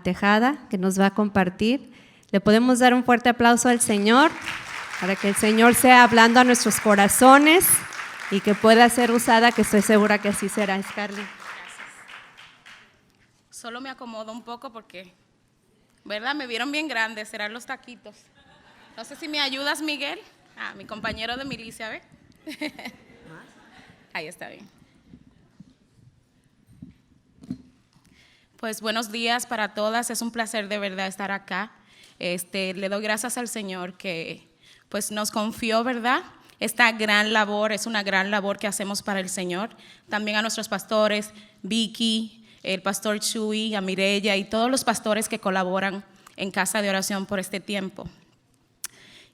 Tejada, que nos va a compartir. Le podemos dar un fuerte aplauso al Señor para que el Señor sea hablando a nuestros corazones y que pueda ser usada, que estoy segura que así será. Scarlett. Gracias. Solo me acomodo un poco porque, ¿verdad? Me vieron bien grande, serán los taquitos. No sé si me ayudas, Miguel. Mi compañero de milicia, ¿ve? Ahí está bien. Pues buenos días para todas, es un placer de verdad estar acá. Le doy gracias al Señor que pues nos confió, ¿verdad? Esta gran labor, es una gran labor que hacemos para el Señor. También a nuestros pastores, Vicky, el pastor Chuy, a Mireya y todos los pastores que colaboran en Casa de Oración por este tiempo.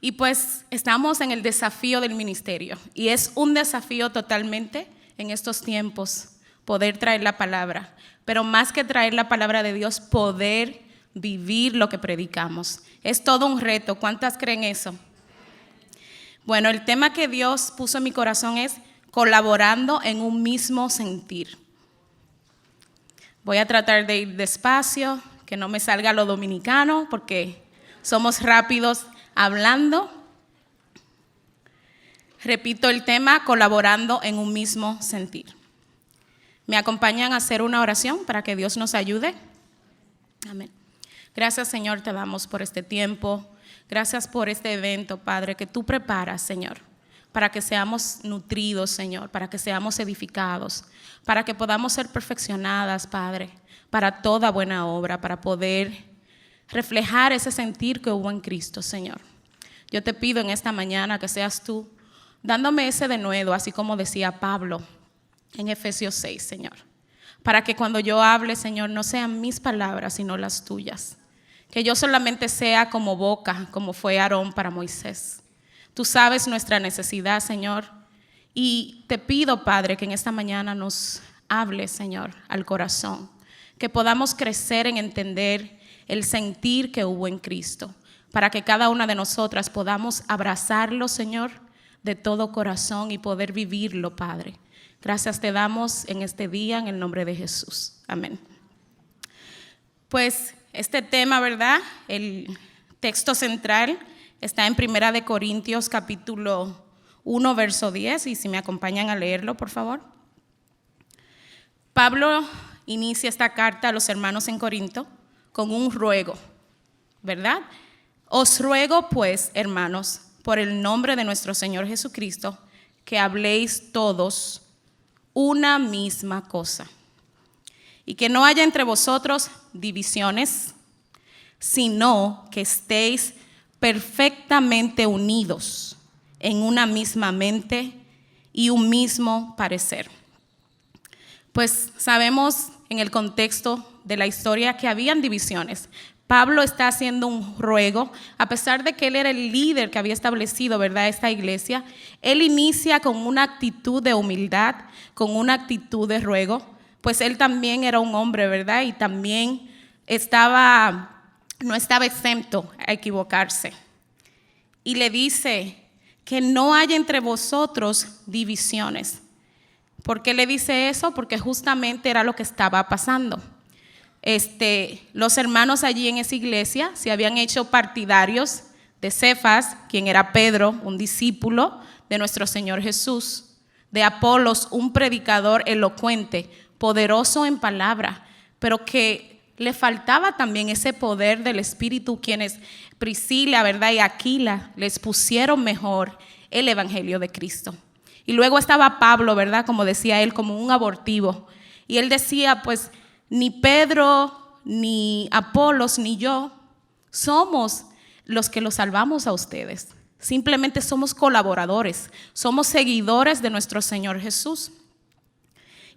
Y pues estamos en el desafío del ministerio y es un desafío totalmente en estos tiempos poder traer la palabra, pero más que traer la palabra de Dios, poder vivir lo que predicamos. Es todo un reto. ¿Cuántas creen eso? Bueno, el tema que Dios puso en mi corazón es colaborando en un mismo sentir. Voy a tratar de ir despacio, que no me salga lo dominicano, porque somos rápidos hablando. Repito el tema, colaborando en un mismo sentir. ¿Me acompañan a hacer una oración para que Dios nos ayude? Amén. Gracias, Señor, te damos por este tiempo. Gracias por este evento, Padre, que tú preparas, Señor, para que seamos nutridos, Señor, para que seamos edificados, para que podamos ser perfeccionadas, Padre, para toda buena obra, para poder reflejar ese sentir que hubo en Cristo, Señor. Yo te pido en esta mañana que seas tú dándome ese denuedo, así como decía Pablo en Efesios 6, Señor, para que cuando yo hable, Señor, no sean mis palabras, sino las tuyas. Que yo solamente sea como boca, como fue Aarón para Moisés. Tú sabes nuestra necesidad, Señor, y te pido, Padre, que en esta mañana nos hables, Señor, al corazón, que podamos crecer en entender el sentir que hubo en Cristo, para que cada una de nosotras podamos abrazarlo, Señor, de todo corazón y poder vivirlo, Padre. Gracias te damos en este día, en el nombre de Jesús. Amén. Pues este tema, ¿verdad? El texto central está en 1 Corintios capítulo 1, verso 10, y si me acompañan a leerlo, por favor. Pablo inicia esta carta a los hermanos en Corinto con un ruego, ¿verdad? Os ruego, pues, hermanos, por el nombre de nuestro Señor Jesucristo, que habléis todos una misma cosa, y que no haya entre vosotros divisiones, sino que estéis perfectamente unidos en una misma mente y un mismo parecer. Pues sabemos en el contexto de la historia que habían divisiones. Pablo está haciendo un ruego, a pesar de que él era el líder que había establecido, ¿verdad?, esta iglesia. Él inicia con una actitud de humildad, con una actitud de ruego, pues él también era un hombre, ¿verdad? Y también no estaba exento a equivocarse. Y le dice que no haya entre vosotros divisiones. ¿Por qué le dice eso? Porque justamente era lo que estaba pasando. Los hermanos allí en esa iglesia se habían hecho partidarios de Cefas, quien era Pedro, un discípulo de nuestro Señor Jesús, de Apolos, un predicador elocuente, poderoso en palabra, pero que le faltaba también ese poder del Espíritu, quienes Priscila, ¿verdad?, y Aquila les pusieron mejor el evangelio de Cristo. Y luego estaba Pablo, ¿verdad?, como decía él, como un abortivo, y él decía, pues, ni Pedro, ni Apolos, ni yo somos los que los salvamos a ustedes. Simplemente somos colaboradores, somos seguidores de nuestro Señor Jesús.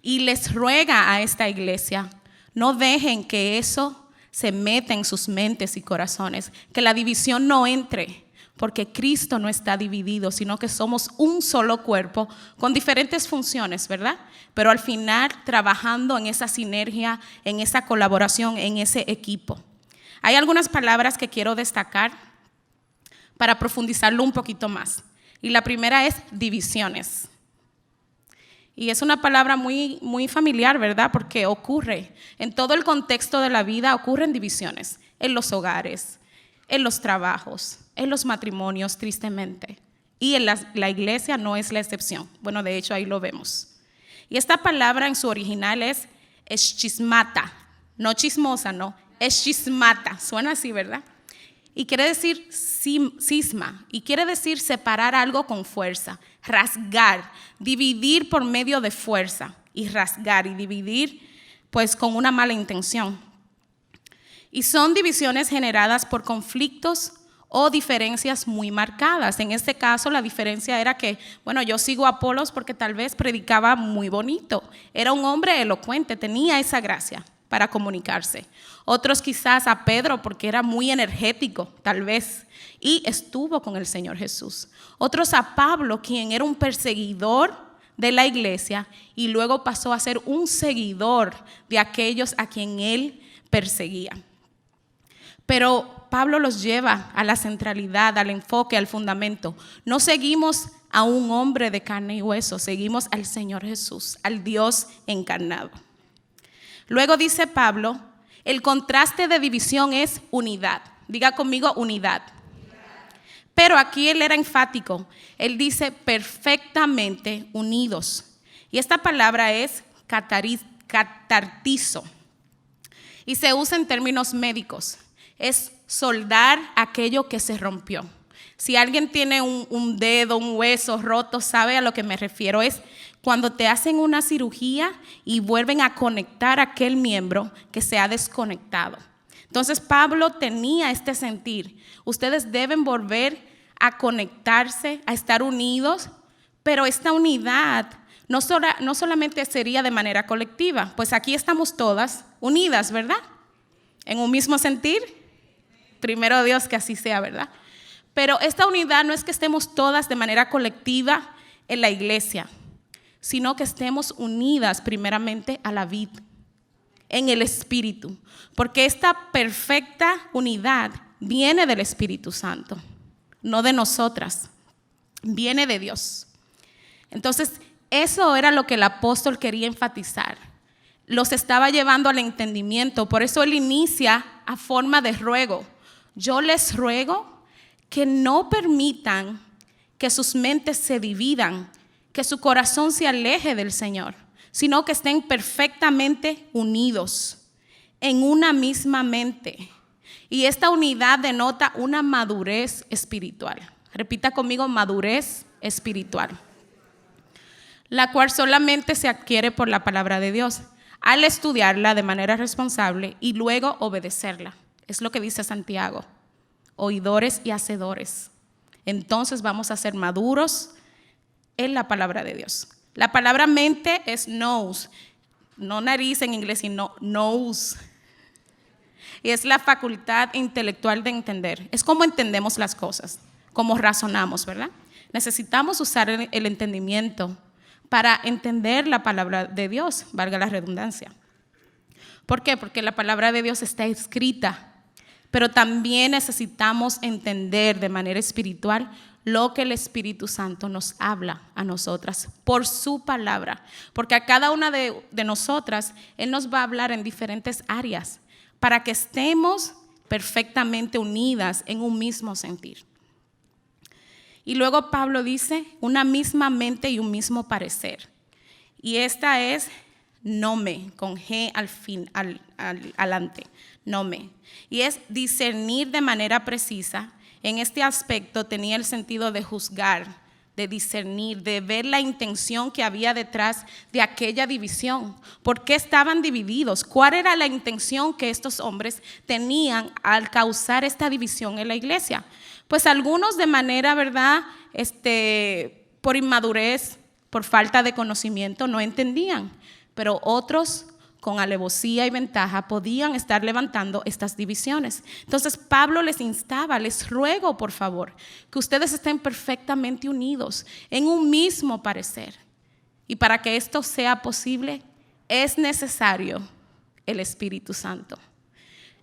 Y les ruega a esta iglesia, no dejen que eso se meta en sus mentes y corazones, que la división no entre, porque Cristo no está dividido, sino que somos un solo cuerpo con diferentes funciones, ¿verdad? Pero al final trabajando en esa sinergia, en esa colaboración, en ese equipo. Hay algunas palabras que quiero destacar para profundizarlo un poquito más. Y la primera es divisiones. Y es una palabra muy, muy familiar, ¿verdad? Porque ocurre en todo el contexto de la vida, ocurren divisiones en los hogares, en los trabajos, en los matrimonios, tristemente. Y en la iglesia no es la excepción. Bueno, de hecho, ahí lo vemos. Y esta palabra en su original es eschismata, no chismosa, no, eschismata. Suena así, ¿verdad? Y quiere decir cisma, y quiere decir separar algo con fuerza, rasgar, dividir por medio de fuerza, y rasgar y dividir pues con una mala intención. Y son divisiones generadas por conflictos o diferencias muy marcadas. En este caso la diferencia era que, bueno, yo sigo a Apolos porque tal vez predicaba muy bonito, era un hombre elocuente, tenía esa gracia para comunicarse. Otros quizás a Pedro porque era muy energético, tal vez, y estuvo con el Señor Jesús. Otros a Pablo, quien era un perseguidor de la iglesia y luego pasó a ser un seguidor de aquellos a quien él perseguía. Pero Pablo los lleva a la centralidad, al enfoque, al fundamento. No seguimos a un hombre de carne y hueso, seguimos al Señor Jesús, al Dios encarnado. Luego dice Pablo, el contraste de división es unidad. Diga conmigo, unidad. Pero aquí él era enfático. Él dice perfectamente unidos. Y esta palabra es catartizo. Y se usa en términos médicos. Es soldar aquello que se rompió. Si alguien tiene un dedo, un hueso roto, sabe a lo que me refiero. Es cuando te hacen una cirugía y vuelven a conectar aquel miembro que se ha desconectado. Entonces Pablo tenía este sentir. Ustedes deben volver a conectarse, a estar unidos, pero esta unidad no solamente sería de manera colectiva, pues aquí estamos todas unidas, ¿verdad? En un mismo sentir. Primero Dios que así sea, ¿verdad? Pero esta unidad no es que estemos todas de manera colectiva en la iglesia, sino que estemos unidas primeramente a la vid, en el Espíritu, porque esta perfecta unidad viene del Espíritu Santo, no de nosotras, viene de Dios. Entonces, eso era lo que el apóstol quería enfatizar. Los estaba llevando al entendimiento, por eso él inicia a forma de ruego. Yo les ruego que no permitan que sus mentes se dividan, que su corazón se aleje del Señor, sino que estén perfectamente unidos en una misma mente. Y esta unidad denota una madurez espiritual. Repita conmigo, madurez espiritual, la cual solamente se adquiere por la palabra de Dios, al estudiarla de manera responsable y luego obedecerla. Es lo que dice Santiago, oidores y hacedores. Entonces vamos a ser maduros en la palabra de Dios. La palabra mente es nous, no nariz en inglés, sino nous. Y es la facultad intelectual de entender. Es como entendemos las cosas, como razonamos, ¿verdad? Necesitamos usar el entendimiento para entender la palabra de Dios, valga la redundancia. ¿Por qué? Porque la palabra de Dios está escrita, pero también necesitamos entender de manera espiritual lo que el Espíritu Santo nos habla a nosotras por su palabra, porque a cada una de nosotras Él nos va a hablar en diferentes áreas para que estemos perfectamente unidas en un mismo sentir. Y luego Pablo dice una misma mente y un mismo parecer, y esta es nome, con G al fin, adelante, nome, y es discernir de manera precisa. En este aspecto tenía el sentido de juzgar, de discernir, de ver la intención que había detrás de aquella división. ¿Por qué estaban divididos? ¿Cuál era la intención que estos hombres tenían al causar esta división en la iglesia? Pues algunos de manera, ¿verdad?, por inmadurez, por falta de conocimiento, no entendían, pero otros con alevosía y ventaja podían estar levantando estas divisiones. Entonces Pablo les instaba, les ruego por favor que ustedes estén perfectamente unidos en un mismo parecer. Y para que esto sea posible es necesario el Espíritu Santo.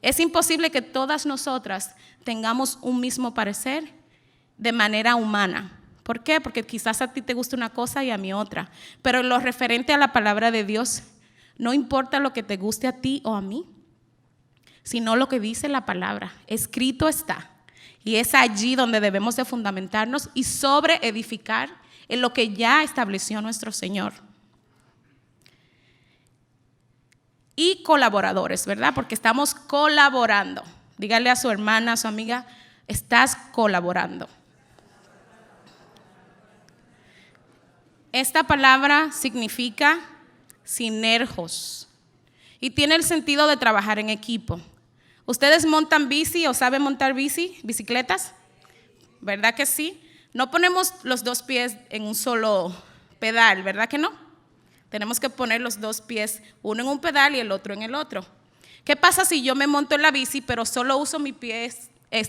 Es imposible que todas nosotras tengamos un mismo parecer de manera humana, ¿Por qué? Porque quizás a ti te gusta una cosa y a mí otra. Pero en lo referente a la palabra de Dios, no importa lo que te guste a ti o a mí, sino lo que dice la palabra. Escrito está. Y es allí donde debemos de fundamentarnos y sobre edificar en lo que ya estableció nuestro Señor. Y colaboradores, ¿verdad? Porque estamos colaborando. Dígale a su hermana, a su amiga, estás colaborando. Esta palabra significa sinergos y tiene el sentido de trabajar en equipo. ¿Ustedes montan bici o saben montar bicicletas? ¿Verdad que sí? No ponemos los dos pies en un solo pedal, ¿verdad que no? Tenemos que poner los dos pies, uno en un pedal y el otro en el otro. ¿Qué pasa si yo me monto en la bici pero solo uso mi pie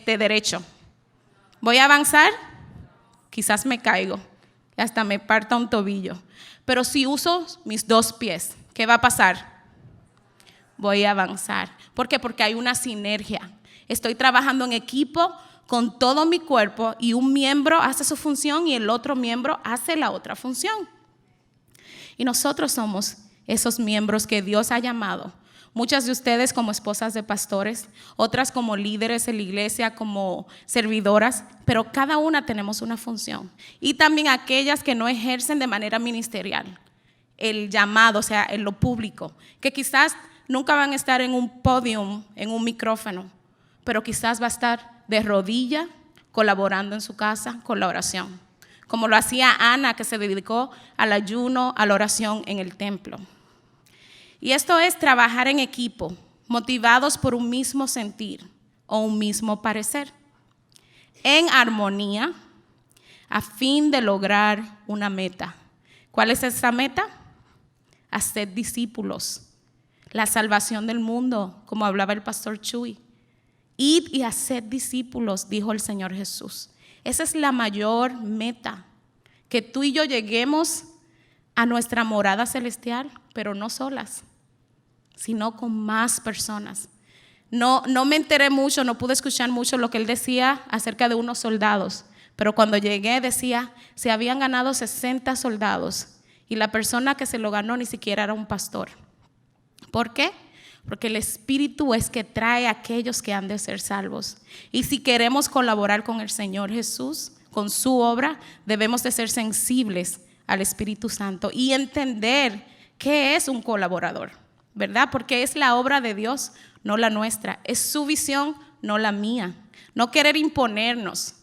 derecho? ¿Voy a avanzar? Quizás me caigo. Hasta me parta un tobillo. Pero si uso mis dos pies, ¿qué va a pasar? Voy a avanzar. ¿Por qué? Porque hay una sinergia. Estoy trabajando en equipo con todo mi cuerpo y un miembro hace su función y el otro miembro hace la otra función. Y nosotros somos esos miembros que Dios ha llamado. Muchas de ustedes como esposas de pastores, otras como líderes en la iglesia, como servidoras, pero cada una tenemos una función. Y también aquellas que no ejercen de manera ministerial el llamado, o sea, en lo público, que quizás nunca van a estar en un podium, en un micrófono, pero quizás va a estar de rodilla colaborando en su casa con la oración, como lo hacía Ana, que se dedicó al ayuno, a la oración en el templo. Y esto es trabajar en equipo, motivados por un mismo sentir o un mismo parecer, en armonía, a fin de lograr una meta. ¿Cuál es esa meta? Hacer discípulos, la salvación del mundo, como hablaba el pastor Chuy. Id y haced discípulos, dijo el Señor Jesús. Esa es la mayor meta, que tú y yo lleguemos a nuestra morada celestial, pero no solas, sino con más personas. No me enteré mucho, no pude escuchar mucho lo que él decía acerca de unos soldados, pero cuando llegué decía, se habían ganado 60 soldados y la persona que se lo ganó ni siquiera era un pastor. ¿Por qué? Porque el Espíritu es que trae a aquellos que han de ser salvos. Y si queremos colaborar con el Señor Jesús, con su obra, debemos de ser sensibles al Espíritu Santo y entender qué es un colaborador, ¿verdad? Porque es la obra de Dios, no la nuestra. Es su visión, no la mía. No querer imponernos.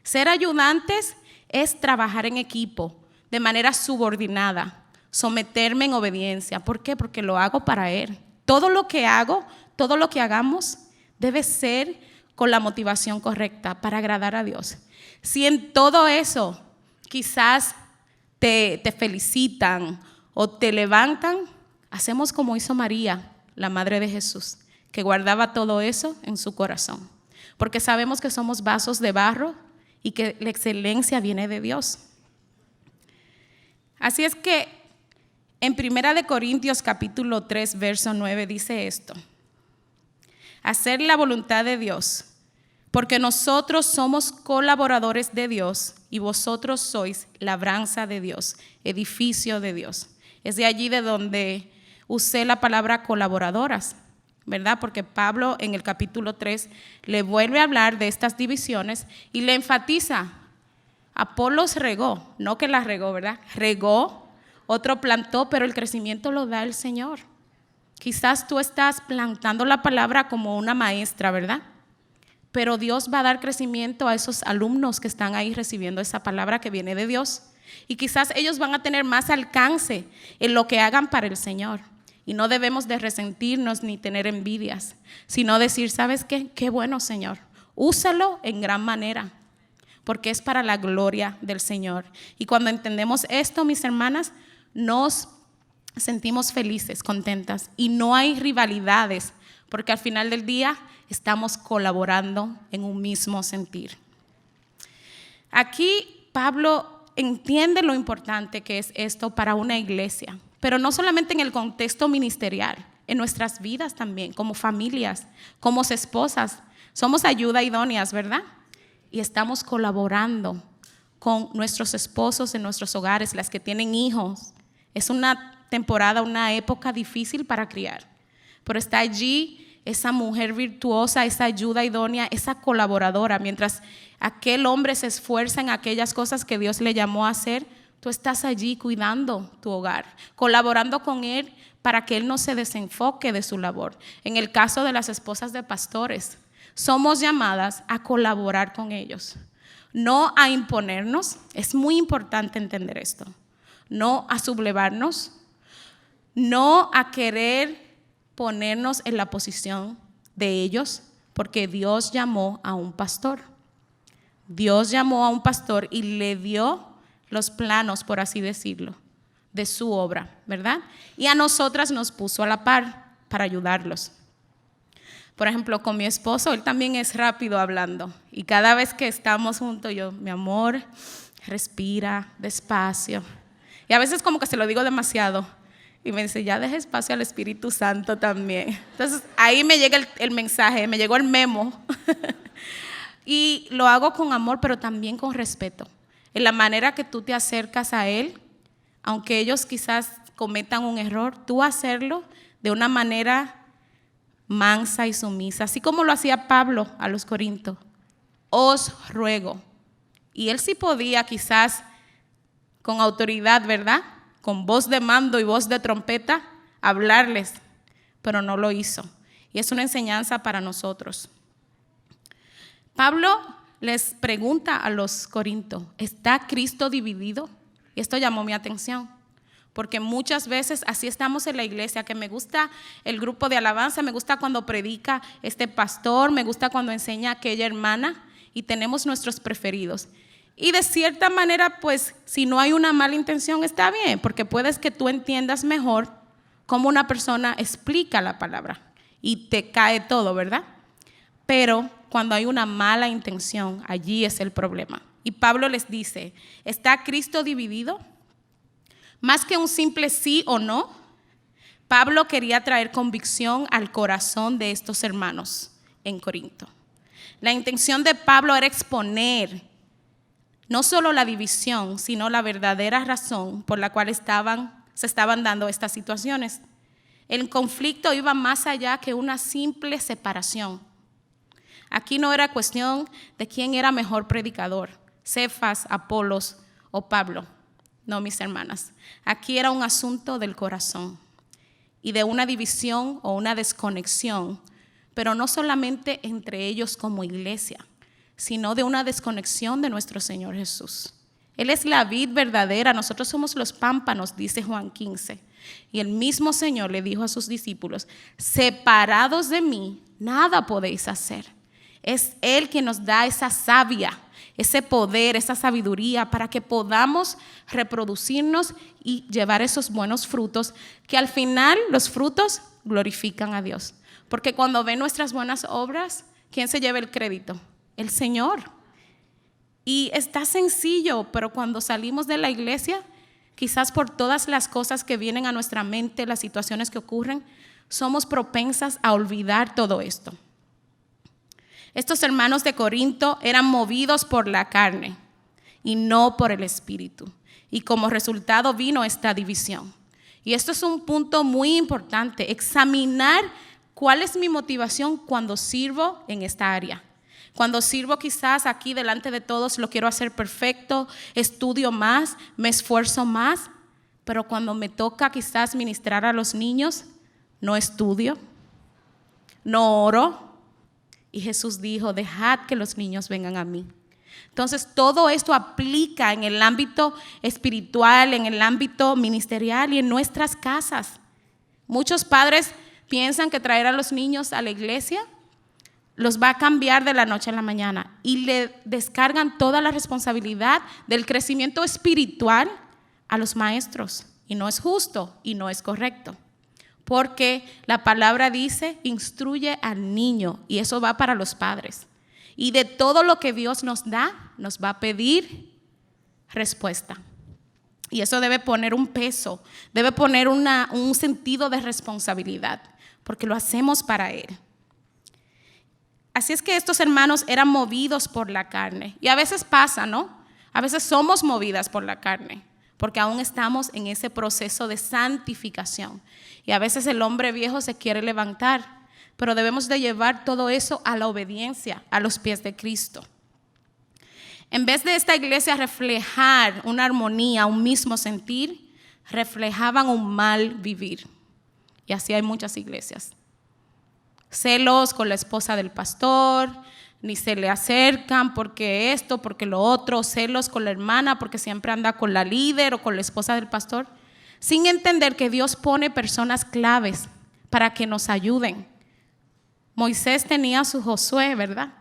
Ser ayudantes es trabajar en equipo, de manera subordinada, someterme en obediencia. ¿Por qué? Porque lo hago para Él. Todo lo que hago, todo lo que hagamos, debe ser con la motivación correcta para agradar a Dios. Si en todo eso quizás te felicitan o te levantan, hacemos como hizo María, la madre de Jesús, que guardaba todo eso en su corazón. Porque sabemos que somos vasos de barro y que la excelencia viene de Dios. Así es que en 1 Corintios capítulo 3, verso 9 dice esto: hacer la voluntad de Dios, porque nosotros somos colaboradores de Dios y vosotros sois labranza de Dios, edificio de Dios. Es de allí de donde usé la palabra colaboradoras, ¿verdad? Porque Pablo en el capítulo 3 le vuelve a hablar de estas divisiones y le enfatiza: Apolos regó, no que la regó, ¿verdad? Regó, otro plantó, pero el crecimiento lo da el Señor. Quizás tú estás plantando la palabra como una maestra, ¿verdad? Pero Dios va a dar crecimiento a esos alumnos que están ahí recibiendo esa palabra que viene de Dios. Y quizás ellos van a tener más alcance en lo que hagan para el Señor. Y no debemos de resentirnos ni tener envidias, sino decir, ¿sabes qué? Qué bueno, Señor. Úsalo en gran manera, porque es para la gloria del Señor. Y cuando entendemos esto, mis hermanas, nos sentimos felices, contentas, y no hay rivalidades, porque al final del día estamos colaborando en un mismo sentir. Aquí Pablo entiende lo importante que es esto para una iglesia, pero no solamente en el contexto ministerial, en nuestras vidas también, como familias, como esposas. Somos ayuda idóneas, ¿verdad? Y estamos colaborando con nuestros esposos en nuestros hogares, las que tienen hijos. Es una temporada, una época difícil para criar, pero está allí esa mujer virtuosa, esa ayuda idónea, esa colaboradora. Mientras aquel hombre se esfuerza en aquellas cosas que Dios le llamó a hacer, tú estás allí cuidando tu hogar, colaborando con él para que él no se desenfoque de su labor. En el caso de las esposas de pastores, somos llamadas a colaborar con ellos, no a imponernos. Es muy importante entender esto. No a sublevarnos, no a querer ponernos en la posición de ellos, porque Dios llamó a un pastor. Dios llamó a un pastor y le dio los planos, por así decirlo, de su obra, ¿verdad? Y a nosotras nos puso a la par para ayudarlos. Por ejemplo, con mi esposo, él también es rápido hablando. Y cada vez que estamos juntos, yo, mi amor, respira despacio. Y a veces como que se lo digo demasiado. Y me dice, ya deja espacio al Espíritu Santo también. Entonces, ahí me llega el mensaje, me llegó el memo. Y lo hago con amor, pero también con respeto. En la manera que tú te acercas a Él, aunque ellos quizás cometan un error, tú hacerlo de una manera mansa y sumisa, así como lo hacía Pablo a los Corintios. Os ruego. Y él sí podía quizás con autoridad, ¿verdad?, con voz de mando y voz de trompeta, hablarles, pero no lo hizo. Y es una enseñanza para nosotros. Pablo les pregunta a los corintios, ¿está Cristo dividido? Y esto llamó mi atención, porque muchas veces así estamos en la iglesia, que me gusta el grupo de alabanza, me gusta cuando predica este pastor, me gusta cuando enseña aquella hermana, y tenemos nuestros preferidos. Y de cierta manera, pues, si no hay una mala intención, está bien, porque puedes que tú entiendas mejor cómo una persona explica la palabra y te cae todo, ¿verdad? Pero cuando hay una mala intención, allí es el problema. Y Pablo les dice, ¿está Cristo dividido? Más que un simple sí o no, Pablo quería traer convicción al corazón de estos hermanos en Corinto. La intención de Pablo era exponer no solo la división, sino la verdadera razón por la cual se estaban dando estas situaciones. El conflicto iba más allá que una simple separación. Aquí no era cuestión de quién era mejor predicador, Cefas, Apolos o Pablo. No, mis hermanas. Aquí era un asunto del corazón y de una división o una desconexión, pero no solamente entre ellos como iglesia, sino de una desconexión de nuestro Señor Jesús. Él es la vid verdadera, nosotros somos los pámpanos, dice Juan 15. Y el mismo Señor le dijo a sus discípulos, separados de mí, nada podéis hacer. Es Él quien nos da esa savia, ese poder, esa sabiduría para que podamos reproducirnos y llevar esos buenos frutos, que al final los frutos glorifican a Dios. Porque cuando ven nuestras buenas obras, ¿quién se lleva el crédito? El Señor. Y está sencillo, pero cuando salimos de la iglesia, quizás por todas las cosas que vienen a nuestra mente, las situaciones que ocurren, somos propensas a olvidar todo esto. Estos hermanos de Corinto eran movidos por la carne y no por el Espíritu. Y como resultado vino esta división. Y esto es un punto muy importante, examinar cuál es mi motivación cuando sirvo en esta área. Cuando sirvo quizás aquí delante de todos lo quiero hacer perfecto, estudio más, me esfuerzo más, pero cuando me toca quizás ministrar a los niños, no estudio, no oro. Y Jesús dijo, dejad que los niños vengan a mí. Entonces todo esto aplica en el ámbito espiritual, en el ámbito ministerial y en nuestras casas. Muchos padres piensan que traer a los niños a la iglesia los va a cambiar de la noche a la mañana y le descargan toda la responsabilidad del crecimiento espiritual a los maestros. Y no es justo y no es correcto. Porque la palabra dice, instruye al niño, y eso va para los padres. Y de todo lo que Dios nos da, nos va a pedir respuesta. Y eso debe poner un peso, debe poner un sentido de responsabilidad, porque lo hacemos para Él. Así es que estos hermanos eran movidos por la carne. Y a veces pasa, ¿no? A veces somos movidas por la carne, porque aún estamos en ese proceso de santificación. Y a veces el hombre viejo se quiere levantar, pero debemos de llevar todo eso a la obediencia, a los pies de Cristo. En vez de esta iglesia reflejar una armonía, un mismo sentir, reflejaban un mal vivir. Y así hay muchas iglesias. Celos con la esposa del pastor, ni se le acercan porque esto, porque lo otro, celos con la hermana porque siempre anda con la líder o con la esposa del pastor, sin entender que Dios pone personas claves para que nos ayuden. Moisés tenía a su Josué, ¿verdad?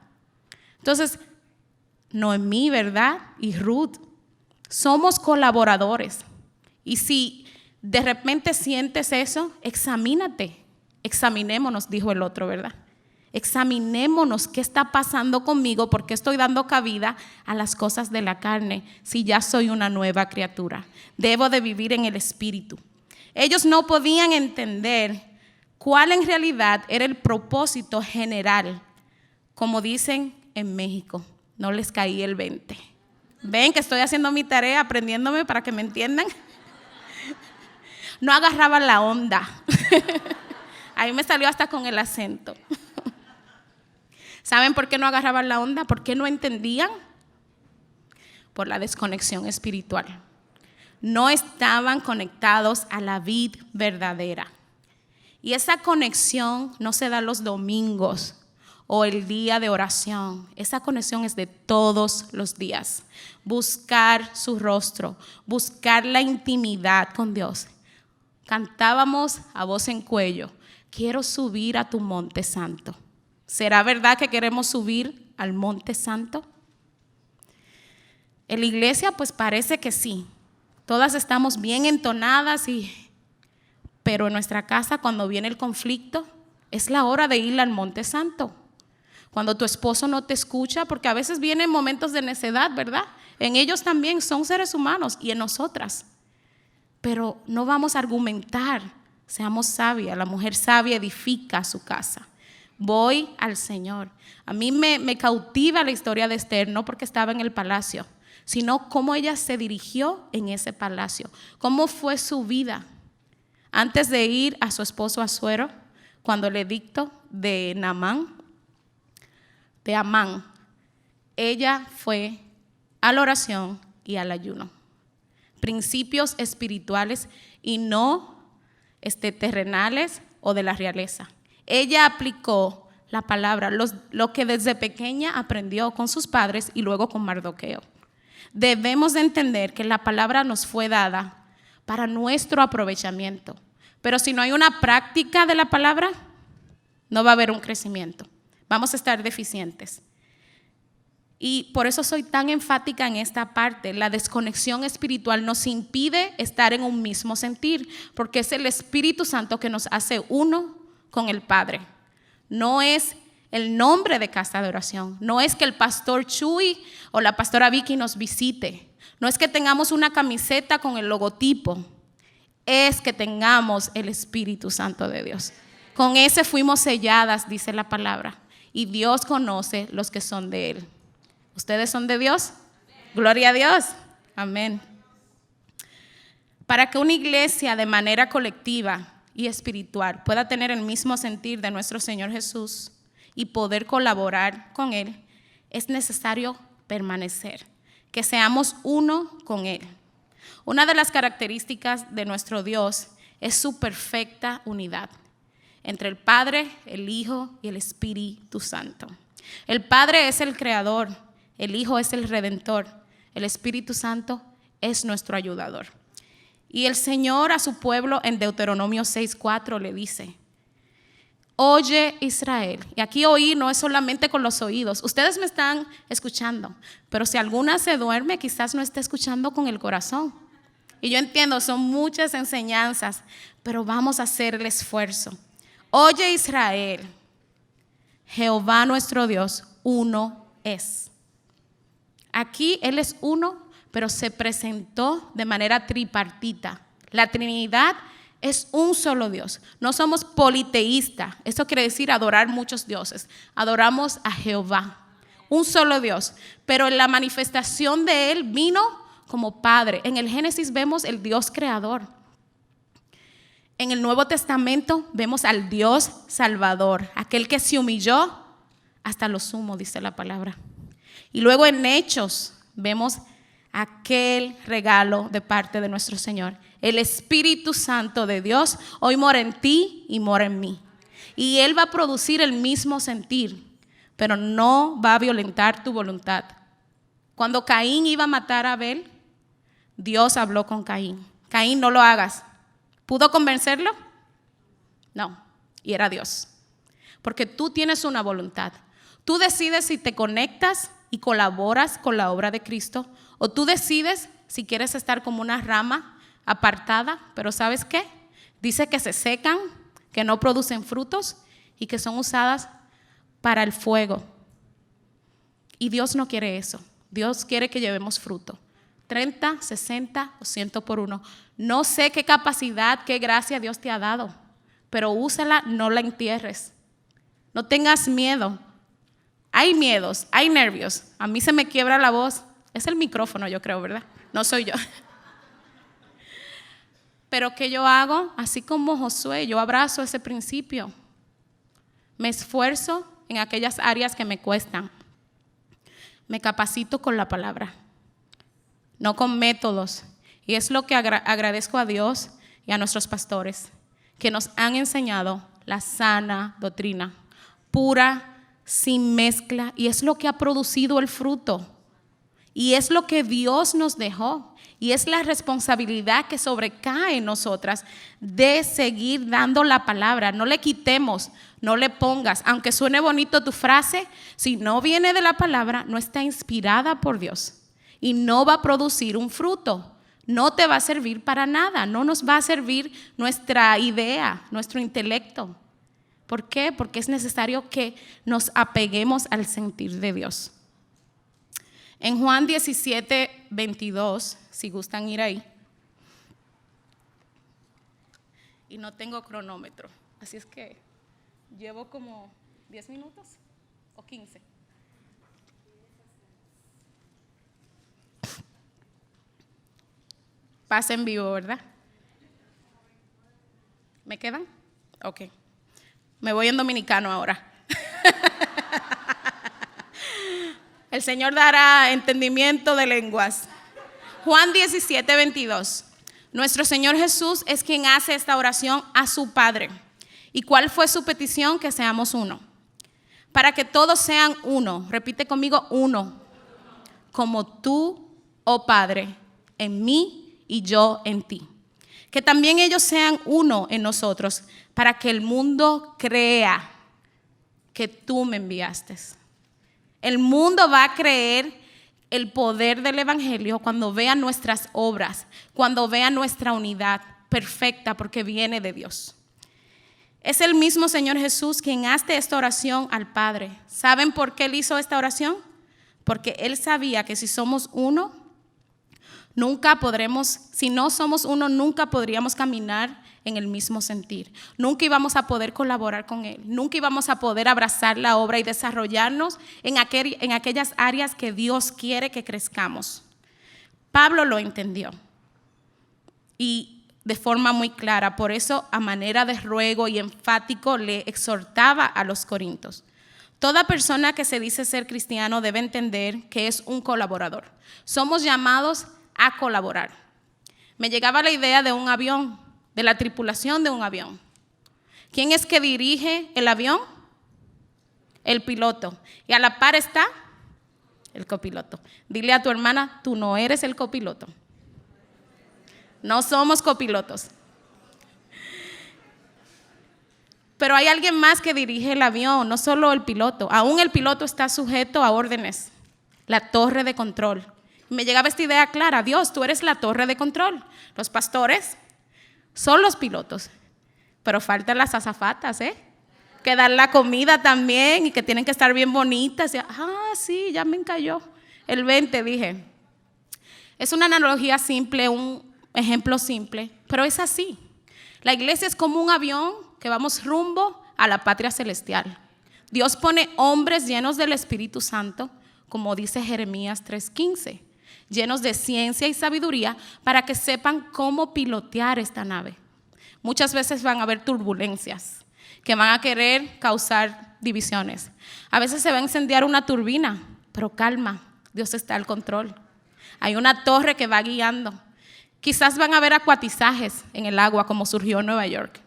Entonces, Noemí, ¿verdad? Y Ruth, somos colaboradores. Y si de repente sientes eso, examinémonos, dijo el otro, ¿verdad? Examinémonos qué está pasando conmigo, por qué estoy dando cabida a las cosas de la carne, si ya soy una nueva criatura. Debo de vivir en el Espíritu. Ellos no podían entender cuál en realidad era el propósito general. Como dicen en México, no les caí el 20. ¿Ven que estoy haciendo mi tarea, aprendiéndome para que me entiendan? No agarraban la onda. Ahí me salió hasta con el acento. ¿Saben por qué no agarraban la onda? ¿Por qué no entendían? Por la desconexión espiritual. No estaban conectados a la vid verdadera. Y esa conexión no se da los domingos o el día de oración. Esa conexión es de todos los días. Buscar su rostro, buscar la intimidad con Dios. Cantábamos a voz en cuello: quiero subir a tu monte santo. ¿Será verdad que queremos subir al monte santo? En la iglesia pues parece que sí. Todas estamos bien entonadas, pero en nuestra casa cuando viene el conflicto es la hora de ir al monte santo. Cuando tu esposo no te escucha, porque a veces vienen momentos de necedad, ¿verdad? En ellos también son seres humanos y en nosotras. Pero no vamos a argumentar, seamos sabias. La mujer sabia edifica su casa. Voy al Señor. A mí me cautiva la historia de Esther, no porque estaba en el palacio, sino cómo ella se dirigió en ese palacio, cómo fue su vida. Antes de ir a su esposo Asuero, cuando el edicto de Amán, ella fue a la oración y al ayuno. Principios espirituales y no terrenales o de la realeza. Ella aplicó la palabra, lo que desde pequeña aprendió con sus padres y luego con Mardoqueo. Debemos de entender que la palabra nos fue dada para nuestro aprovechamiento. Pero si no hay una práctica de la palabra, no va a haber un crecimiento. Vamos a estar deficientes. Y por eso soy tan enfática en esta parte. La desconexión espiritual nos impide estar en un mismo sentir, porque es el Espíritu Santo que nos hace uno con el Padre. No es el nombre de casa de oración, no es que el pastor Chuy o la pastora Vicky nos visite, no es que tengamos una camiseta con el logotipo, es que tengamos el Espíritu Santo de Dios. Con ese fuimos selladas, dice la palabra, y Dios conoce los que son de Él. ¿Ustedes son de Dios? Gloria a Dios. Amén. Para que una iglesia de manera colectiva y espiritual pueda tener el mismo sentir de nuestro Señor Jesús y poder colaborar con Él, es necesario permanecer, que seamos uno con Él. Una de las características de nuestro Dios es su perfecta unidad entre el Padre, el Hijo y el Espíritu Santo. El Padre es el Creador, el Hijo es el Redentor, el Espíritu Santo es nuestro ayudador. Y el Señor a su pueblo en Deuteronomio 6:4 le dice: oye Israel. Y aquí oír no es solamente con los oídos. Ustedes me están escuchando, pero si alguna se duerme, quizás no esté escuchando con el corazón. Y yo entiendo, son muchas enseñanzas, pero vamos a hacer el esfuerzo. Oye Israel, Jehová nuestro Dios, uno es. Aquí Él es uno, pero se presentó de manera tripartita. La Trinidad es un solo Dios. No somos politeístas. Eso quiere decir adorar muchos dioses. Adoramos a Jehová, un solo Dios, pero en la manifestación de Él vino como Padre. En el Génesis vemos el Dios creador. En el Nuevo Testamento vemos al Dios Salvador, aquel que se humilló hasta lo sumo, dice la palabra. Y luego en Hechos vemos aquel regalo de parte de nuestro Señor. El Espíritu Santo de Dios hoy mora en ti y mora en mí. Y Él va a producir el mismo sentir, pero no va a violentar tu voluntad. Cuando Caín iba a matar a Abel, Dios habló con Caín. Caín, no lo hagas. ¿Pudo convencerlo? No, y era Dios. Porque tú tienes una voluntad. Tú decides si te conectas y colaboras con la obra de Cristo, o tú decides si quieres estar como una rama apartada, pero ¿sabes qué? Dice que se secan, que no producen frutos y que son usadas para el fuego. Y Dios no quiere eso. Dios quiere que llevemos fruto. 30, 60 o 100 por uno. No sé qué capacidad, qué gracia Dios te ha dado, pero úsala, no la entierres. No tengas miedo. Hay miedos, hay nervios. A mí se me quiebra la voz. Es el micrófono, yo creo, ¿verdad? No soy yo. Pero ¿qué yo hago? Así como Josué, yo abrazo ese principio. Me esfuerzo en aquellas áreas que me cuestan. Me capacito con la palabra, no con métodos. Y es lo que agradezco a Dios y a nuestros pastores, que nos han enseñado la sana doctrina, pura, sin mezcla, y es lo que ha producido el fruto. Y es lo que Dios nos dejó. Y es la responsabilidad que sobrecae en nosotras de seguir dando la palabra. No le quitemos, no le pongas. Aunque suene bonito tu frase, si no viene de la palabra, no está inspirada por Dios. Y no va a producir un fruto. No te va a servir para nada. No nos va a servir nuestra idea, nuestro intelecto. ¿Por qué? Porque es necesario que nos apeguemos al sentir de Dios. En Juan 17, 22, si gustan ir ahí. Y no tengo cronómetro, así es que llevo como 10 minutos o 15. Pasa en vivo, ¿verdad? ¿Me quedan? Ok. Me voy en dominicano ahora. El Señor dará entendimiento de lenguas. Juan 17, 22. Nuestro Señor Jesús es quien hace esta oración a su Padre. ¿Y cuál fue su petición? Que seamos uno. Para que todos sean uno. Repite conmigo, uno. Como tú, oh Padre, en mí y yo en ti. Que también ellos sean uno en nosotros, para que el mundo crea que tú me enviaste. El mundo va a creer el poder del Evangelio cuando vea nuestras obras, cuando vea nuestra unidad perfecta, porque viene de Dios. Es el mismo Señor Jesús quien hace esta oración al Padre. ¿Saben por qué Él hizo esta oración? Porque Él sabía que si somos uno, si no somos uno, nunca podríamos caminar en el mismo sentir. Nunca íbamos a poder colaborar con Él. Nunca íbamos a poder abrazar la obra y desarrollarnos en aquellas áreas que Dios quiere que crezcamos. Pablo lo entendió y de forma muy clara. Por eso, a manera de ruego y enfático, le exhortaba a los corintios. Toda persona que se dice ser cristiano debe entender que es un colaborador. Somos llamados a colaborar. Me llegaba la idea de un avión, de la tripulación de un avión. ¿Quién es que dirige el avión? El piloto. Y a la par está el copiloto. Dile a tu hermana, tú no eres el copiloto. No somos copilotos. Pero hay alguien más que dirige el avión, no solo el piloto. Aún el piloto está sujeto a órdenes. La torre de control. Me llegaba esta idea clara. Dios, tú eres la torre de control. Los pastores son los pilotos. Pero faltan las azafatas, que dan la comida también y que tienen que estar bien bonitas. Sí, ya me encalló. El 20 dije. Es una analogía simple, un ejemplo simple, pero es así. La iglesia es como un avión que vamos rumbo a la patria celestial. Dios pone hombres llenos del Espíritu Santo como dice Jeremías 3:15, llenos de ciencia y sabiduría para que sepan cómo pilotear esta nave. Muchas veces van a haber turbulencias que van a querer causar divisiones. A veces se va a incendiar una turbina, pero calma, Dios está al control. Hay una torre que va guiando. Quizás van a haber acuatizajes en el agua como surgió en Nueva York,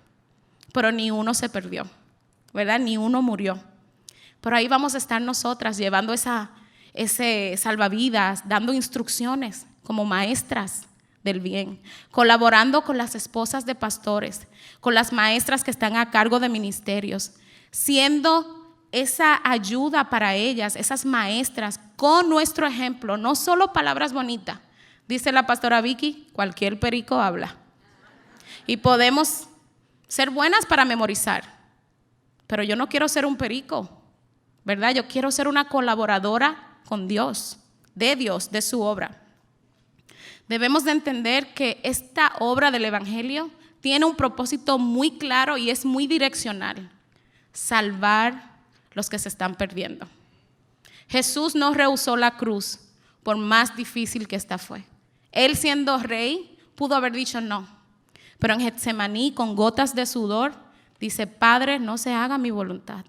pero ni uno se perdió, ¿verdad? Ni uno murió. Pero ahí vamos a estar nosotras llevando ese salvavidas, dando instrucciones como maestras del bien, colaborando con las esposas de pastores, con las maestras que están a cargo de ministerios, siendo esa ayuda para ellas, esas maestras, con nuestro ejemplo, no solo palabras bonitas. Dice la pastora Vicky, cualquier perico habla. Y podemos ser buenas para memorizar, pero yo no quiero ser un perico, ¿verdad? Yo quiero ser una colaboradora con Dios, de su obra. Debemos de entender que esta obra del Evangelio tiene un propósito muy claro y es muy direccional: salvar los que se están perdiendo. Jesús no rehusó la cruz por más difícil que esta fue. Él, siendo rey, pudo haber dicho no, pero en Getsemaní, con gotas de sudor, dice: Padre, no se haga mi voluntad,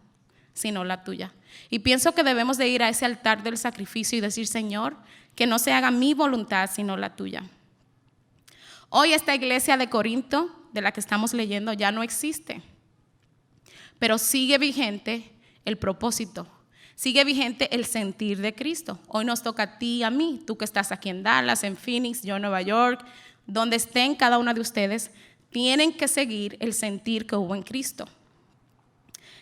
sino la tuya. Y pienso que debemos de ir a ese altar del sacrificio y decir: Señor, que no se haga mi voluntad, sino la tuya. Hoy esta iglesia de Corinto, de la que estamos leyendo, ya no existe, pero sigue vigente el propósito, sigue vigente el sentir de Cristo. Hoy nos toca a ti y a mí, tú que estás aquí en Dallas, en Phoenix, yo en Nueva York, donde estén cada una de ustedes, tienen que seguir el sentir que hubo en Cristo.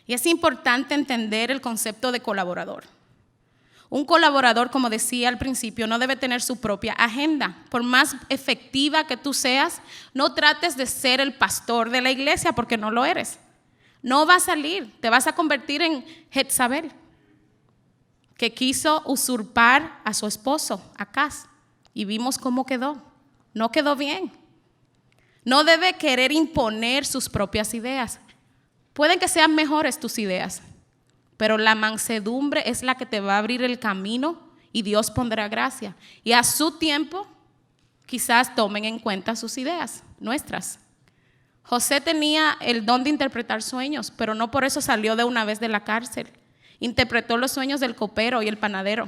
Y es importante entender el concepto de colaborador. Un colaborador, como decía al principio, no debe tener su propia agenda. Por más efectiva que tú seas, no trates de ser el pastor de la iglesia, porque no lo eres. No va a salir, te vas a convertir en Jezabel, que quiso usurpar a su esposo, Acaz, y vimos cómo quedó. No quedó bien. No debe querer imponer sus propias ideas. Pueden que sean mejores tus ideas, pero la mansedumbre es la que te va a abrir el camino y Dios pondrá gracia. Y a su tiempo, quizás tomen en cuenta sus ideas, nuestras. José tenía el don de interpretar sueños, pero no por eso salió de una vez de la cárcel. Interpretó los sueños del copero y el panadero,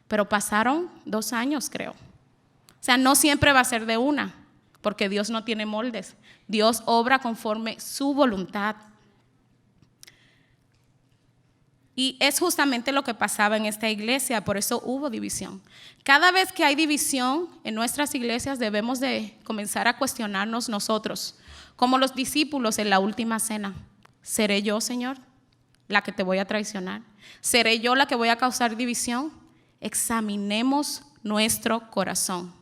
pero pasaron 2 años, creo. O sea, no siempre va a ser de una, porque Dios no tiene moldes. Dios obra conforme su voluntad. Y es justamente lo que pasaba en esta iglesia, por eso hubo división. Cada vez que hay división en nuestras iglesias debemos de comenzar a cuestionarnos nosotros, como los discípulos en la última cena. ¿Seré yo, Señor, la que te voy a traicionar? ¿Seré yo la que voy a causar división? Examinemos nuestro corazón.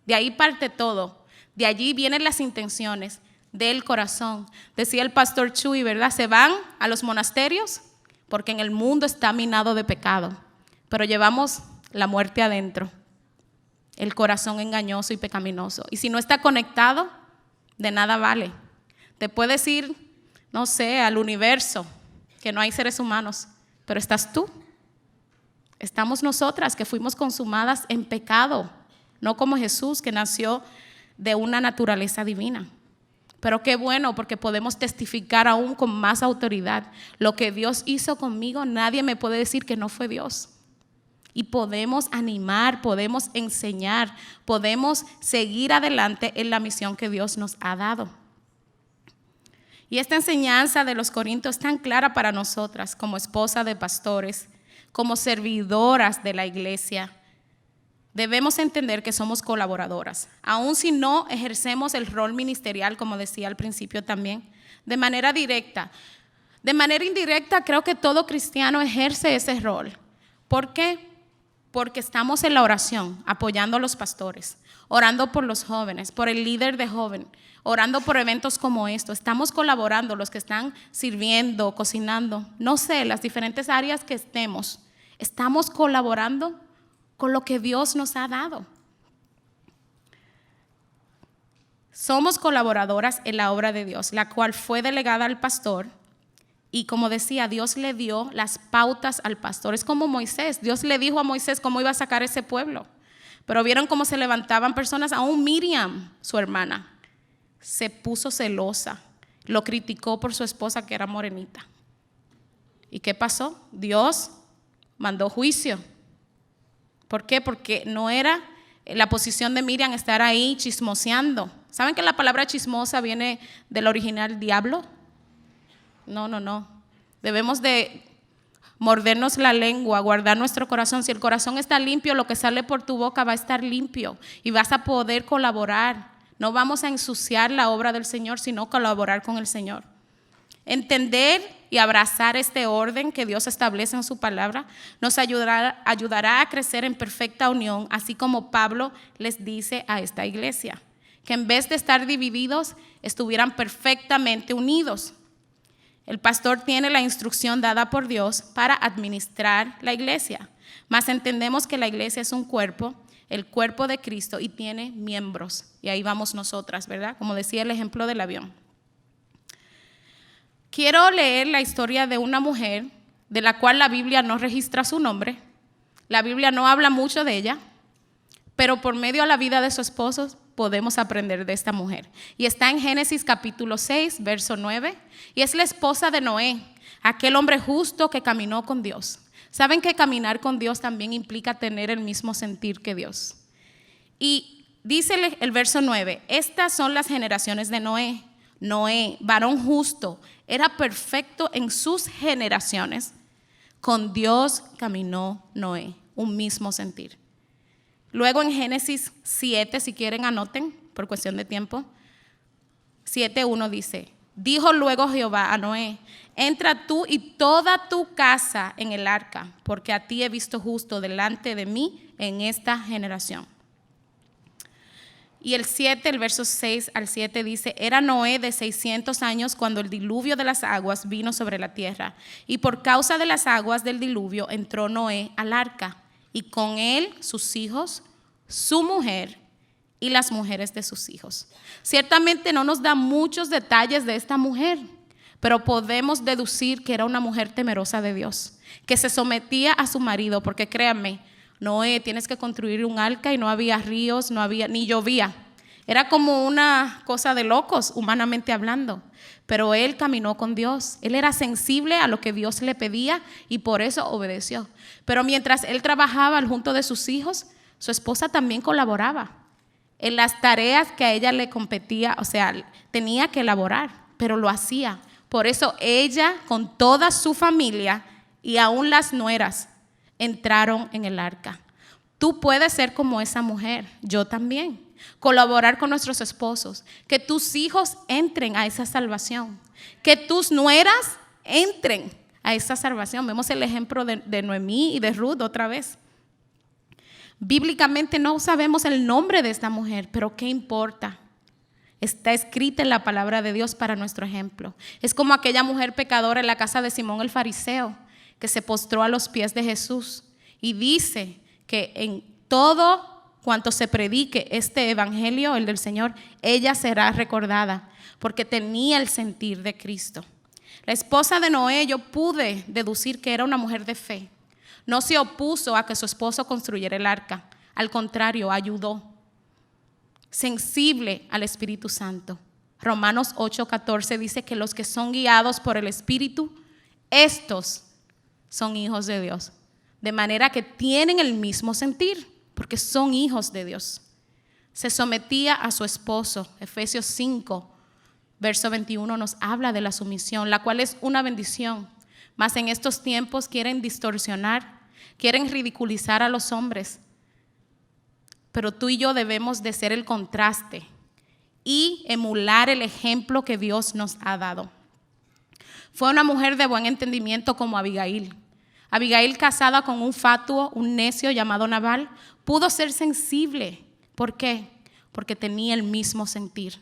De ahí parte todo. De allí vienen las intenciones del corazón. Decía el pastor Chuy, ¿verdad? Se van a los monasterios porque en el mundo está minado de pecado, pero llevamos la muerte adentro, el corazón engañoso y pecaminoso. Y si no está conectado, de nada vale. Te puedes ir, no sé, al universo, que no hay seres humanos, pero estás tú. Estamos nosotras que fuimos consumadas en pecado, no como Jesús, que nació de una naturaleza divina. Pero qué bueno, porque podemos testificar aún con más autoridad. Lo que Dios hizo conmigo, nadie me puede decir que no fue Dios. Y podemos animar, podemos enseñar, podemos seguir adelante en la misión que Dios nos ha dado. Y esta enseñanza de los Corintios es tan clara para nosotras como esposa de pastores, como servidoras de la iglesia. Debemos entender que somos colaboradoras, aun si no ejercemos el rol ministerial, como decía al principio también, de manera directa. De manera indirecta, creo que todo cristiano ejerce ese rol. ¿Por qué? Porque estamos en la oración, apoyando a los pastores, orando por los jóvenes, por el líder de joven, orando por eventos como estos. Estamos colaborando, los que están sirviendo, cocinando, no sé, las diferentes áreas que estemos. Estamos colaborando con lo que Dios nos ha dado. Somos colaboradoras en la obra de Dios, la cual fue delegada al pastor Y como decía, Dios le dio las pautas al pastor. Es como Moisés. Dios le dijo a Moisés cómo iba a sacar ese pueblo. Pero vieron cómo se levantaban personas. Aún Miriam, su hermana, se puso celosa. Lo criticó por su esposa que era morenita. ¿Y qué pasó? Dios mandó juicio. ¿Por qué? Porque no era la posición de Miriam estar ahí chismoseando. ¿Saben que la palabra chismosa viene del original diablo? No. Debemos de mordernos la lengua, guardar nuestro corazón. Si el corazón está limpio, lo que sale por tu boca va a estar limpio y vas a poder colaborar. No vamos a ensuciar la obra del Señor, sino colaborar con el Señor. Entender y abrazar este orden que Dios establece en su palabra nos ayudará a crecer en perfecta unión, así como Pablo les dice a esta iglesia, que en vez de estar divididos, estuvieran perfectamente unidos. El pastor tiene la instrucción dada por Dios para administrar la iglesia, mas entendemos que la iglesia es un cuerpo, el cuerpo de Cristo, y tiene miembros. Y ahí vamos nosotras, ¿verdad? Como decía el ejemplo del avión. Quiero leer la historia de una mujer de la cual la Biblia no registra su nombre. La Biblia no habla mucho de ella, pero por medio de la vida de su esposo podemos aprender de esta mujer. Y está en Génesis capítulo 6, verso 9, y es la esposa de Noé, aquel hombre justo que caminó con Dios. ¿Saben que caminar con Dios también implica tener el mismo sentir que Dios? Y dice el verso 9, estas son las generaciones de Noé. Noé, varón justo, era perfecto en sus generaciones. Con Dios caminó Noé, un mismo sentir. Luego en Génesis 7, si quieren anoten, por cuestión de tiempo, 7:1 dice, dijo luego Jehová a Noé, entra tú y toda tu casa en el arca, porque a ti he visto justo delante de mí en esta generación. Y el verso 6 al 7 dice, era Noé de 600 años cuando el diluvio de las aguas vino sobre la tierra, y por causa de las aguas del diluvio entró Noé al arca, y con él sus hijos, su mujer y las mujeres de sus hijos. Ciertamente no nos da muchos detalles de esta mujer, pero podemos deducir que era una mujer temerosa de Dios, que se sometía a su marido, porque créanme, Noé, tienes que construir un arca y no había ríos, no había, ni llovía. Era como una cosa de locos, humanamente hablando. Pero él caminó con Dios. Él era sensible a lo que Dios le pedía y por eso obedeció. Pero mientras él trabajaba junto de sus hijos, su esposa también colaboraba en las tareas que a ella le competía, o sea, tenía que elaborar, pero lo hacía. Por eso ella, con toda su familia y aún las nueras, entraron en el arca. Tú puedes ser como esa mujer, yo también. Colaborar con nuestros esposos, que tus hijos entren a esa salvación, que tus nueras entren a esa salvación. Vemos el ejemplo de Noemí y de Ruth otra vez. Bíblicamente no sabemos el nombre de esta mujer, pero ¿qué importa? Está escrita en la palabra de Dios para nuestro ejemplo. Es como aquella mujer pecadora en la casa de Simón el fariseo, que se postró a los pies de Jesús y dice que en todo cuanto se predique este evangelio, el del Señor, ella será recordada porque tenía el sentir de Cristo. La esposa de Noé, yo pude deducir que era una mujer de fe. No se opuso a que su esposo construyera el arca. Al contrario, ayudó. Sensible al Espíritu Santo. Romanos 8:14 dice que los que son guiados por el Espíritu, estos son hijos de Dios. De manera que tienen el mismo sentir, porque son hijos de Dios. Se sometía a su esposo. Efesios 5, verso 21 nos habla de la sumisión, la cual es una bendición. Mas en estos tiempos quieren distorsionar, quieren ridiculizar a los hombres. Pero tú y yo debemos de ser el contraste y emular el ejemplo que Dios nos ha dado. Fue una mujer de buen entendimiento como Abigail. Abigail, casada con un fatuo, un necio llamado Nabal, pudo ser sensible. ¿Por qué? Porque tenía el mismo sentir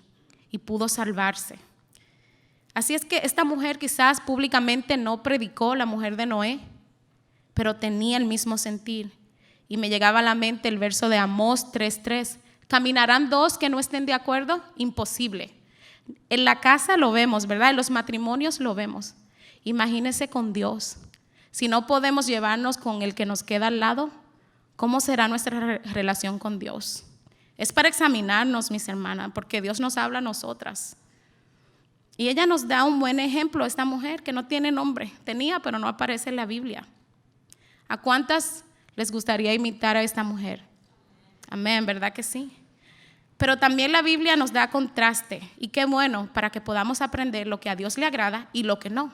y pudo salvarse. Así es que esta mujer quizás públicamente no predicó, la mujer de Noé, pero tenía el mismo sentir. Y me llegaba a la mente el verso de Amós 3:3. ¿Caminarán dos que no estén de acuerdo? Imposible. En la casa lo vemos, ¿verdad? En los matrimonios lo vemos. Imagínese con Dios. Si no podemos llevarnos con el que nos queda al lado, ¿cómo será nuestra relación con Dios? Es para examinarnos, mis hermanas, porque Dios nos habla a nosotras. Y ella nos da un buen ejemplo, esta mujer que no tiene nombre. Tenía, pero no aparece en la Biblia. ¿A cuántas les gustaría imitar a esta mujer? Amén, ¿verdad que sí? Pero también la Biblia nos da contraste. Y qué bueno para que podamos aprender lo que a Dios le agrada y lo que no.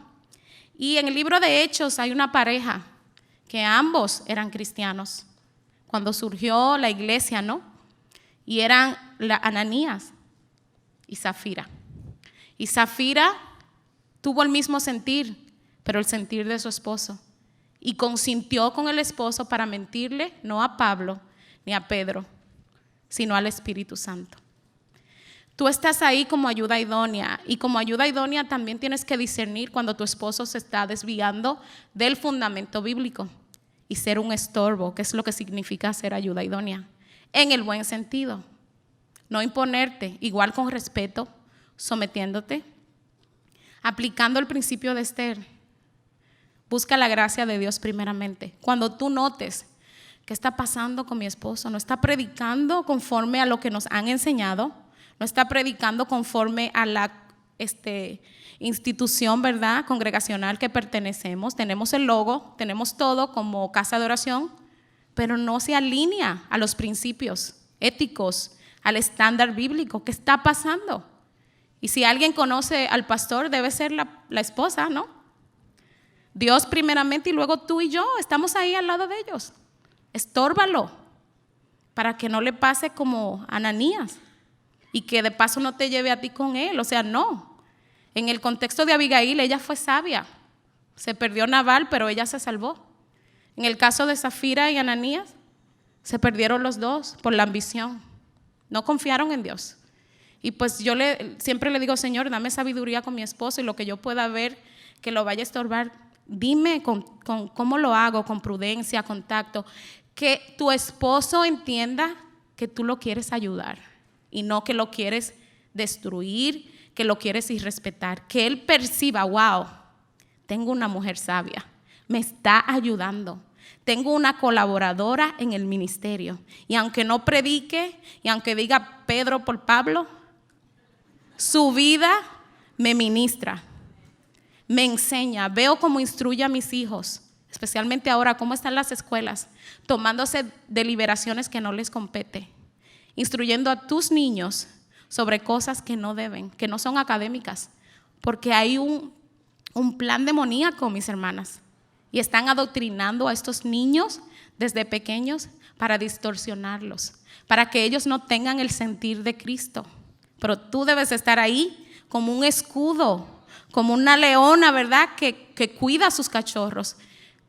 Y en el libro de Hechos hay una pareja que ambos eran cristianos. Cuando surgió la iglesia, ¿no? Y eran Ananías y Zafira. Y Zafira tuvo el mismo sentir, pero el sentir de su esposo. Y consintió con el esposo para mentirle, no a Pablo ni a Pedro, sino al Espíritu Santo. Tú estás ahí como ayuda idónea, y como ayuda idónea también tienes que discernir cuando tu esposo se está desviando del fundamento bíblico y ser un estorbo, que es lo que significa ser ayuda idónea, en el buen sentido. No imponerte, igual con respeto, sometiéndote, aplicando el principio de Esther. Busca la gracia de Dios primeramente. Cuando tú notes qué está pasando con mi esposo, no está predicando conforme a lo que nos han enseñado, no está predicando conforme a la institución, ¿verdad?, congregacional que pertenecemos. Tenemos el logo, tenemos todo como casa de oración, pero no se alinea a los principios éticos, al estándar bíblico. ¿Qué está pasando? Y si alguien conoce al pastor, debe ser la esposa, ¿no? Dios primeramente y luego tú y yo estamos ahí al lado de ellos. Estórbalo para que no le pase como a Ananías y que de paso no te lleve a ti con él. O sea, no. En el contexto de Abigail, ella fue sabia. Se perdió Nabal, pero ella se salvó. En el caso de Zafira y Ananías, se perdieron los dos por la ambición. No confiaron en Dios. Y pues yo siempre le digo, Señor, dame sabiduría con mi esposo y lo que yo pueda ver que lo vaya a estorbar, dime cómo lo hago, con prudencia, con tacto, que tu esposo entienda que tú lo quieres ayudar y no que lo quieres destruir, que lo quieres irrespetar, que él perciba, wow, tengo una mujer sabia, me está ayudando, tengo una colaboradora en el ministerio y aunque no predique y aunque diga Pedro por Pablo, su vida me ministra, me enseña, veo cómo instruye a mis hijos, especialmente ahora cómo están las escuelas, tomándose deliberaciones que no les compete, instruyendo a tus niños sobre cosas que no deben, que no son académicas, porque hay un plan demoníaco, mis hermanas, y están adoctrinando a estos niños desde pequeños para distorsionarlos, para que ellos no tengan el sentir de Cristo. Pero tú debes estar ahí como un escudo, como una leona, ¿verdad?, que cuida a sus cachorros,